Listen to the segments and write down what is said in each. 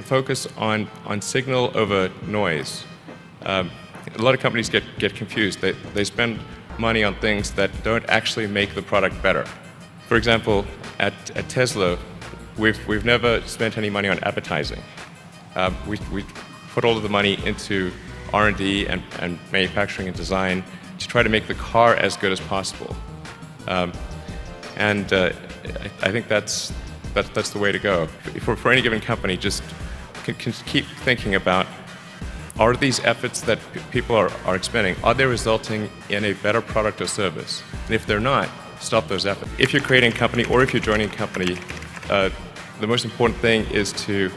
focus on signal over noise. A lot of companies get confused. They spend money on things that don't actually make the product better. For example, at Tesla, we've never spent any money on advertising. We put all of the money into R&D and manufacturing and design to try to make the car as good as possible. I think that's the way to go. For any given company, just can keep thinking about, are these efforts that people are expending, are they resulting in a better product or service? And if they're not, stop those efforts. If you're creating a company or if you're joining a company, the most important thing is to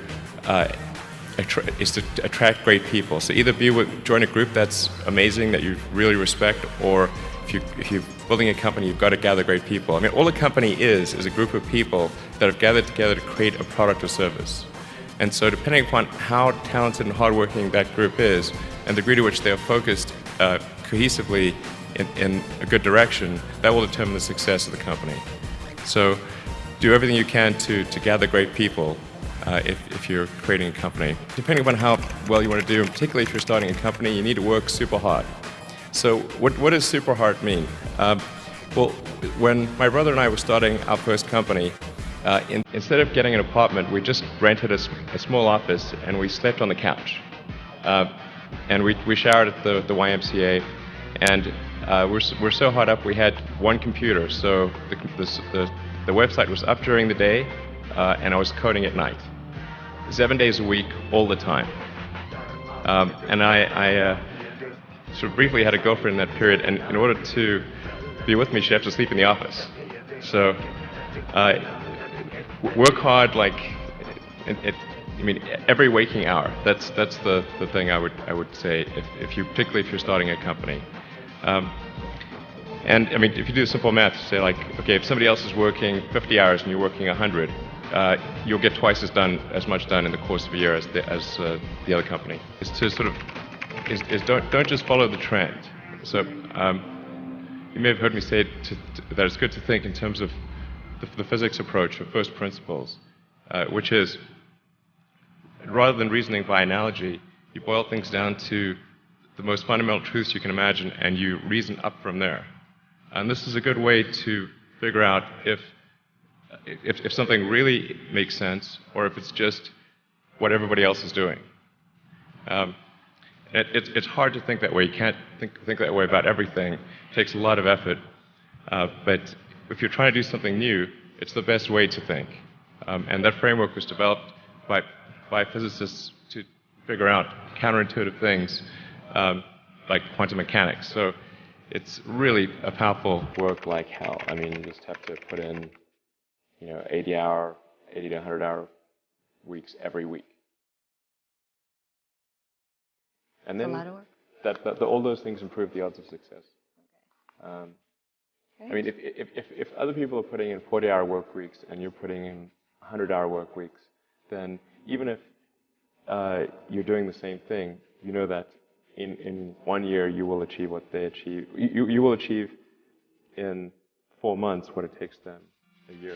attract great people. So either join a group that's amazing, that you really respect, or if you're building a company, you've got to gather great people. I mean, all a company is a group of people that have gathered together to create a product or service. And so depending upon how talented and hardworking that group is, and the degree to which they are focused cohesively in a good direction, that will determine the success of the company. So do everything you can to gather great people if you're creating a company. Depending upon how well you want to do, and particularly if you're starting a company, you need to work super hard. So what does super hard mean? Well, when my brother and I were starting our first company, instead of getting an apartment, we just rented a small office and we slept on the couch. And we showered at the YMCA, and we're so hard up we had one computer, so the website was up during the day, and I was coding at night. 7 days a week, all the time. And I sort of briefly had a girlfriend in that period, and in order to be with me, she'd have to sleep in the office. So work hard, like, I mean, every waking hour. That's the thing I would say, particularly if you're starting a company. And I mean, if you do simple math, say like, okay, if somebody else is working 50 hours and you're working 100, you'll get twice as much done in the course of a year as the other company. Is to sort of don't just follow the trend. So you may have heard me say that it's good to think in terms of the physics approach or first principles, which is, rather than reasoning by analogy, you boil things down to the most fundamental truths you can imagine, and you reason up from there. And this is a good way to figure out if something really makes sense, or if it's just what everybody else is doing. It's hard to think that way. You can't think that way about everything. It takes a lot of effort. But if you're trying to do something new, it's the best way to think. And that framework was developed by physicists to figure out counterintuitive things like quantum mechanics. So it's really a powerful work like hell. I mean, you just have to put in, 80 to 100 hour weeks every week. And then a lot of work. All those things improve the odds of success. Okay. I mean, if other people are putting in 40-hour work weeks and you're putting in 100-hour work weeks, then even if you're doing the same thing, you know that in 1 year you will achieve what they achieve. You will achieve in 4 months what it takes them a year.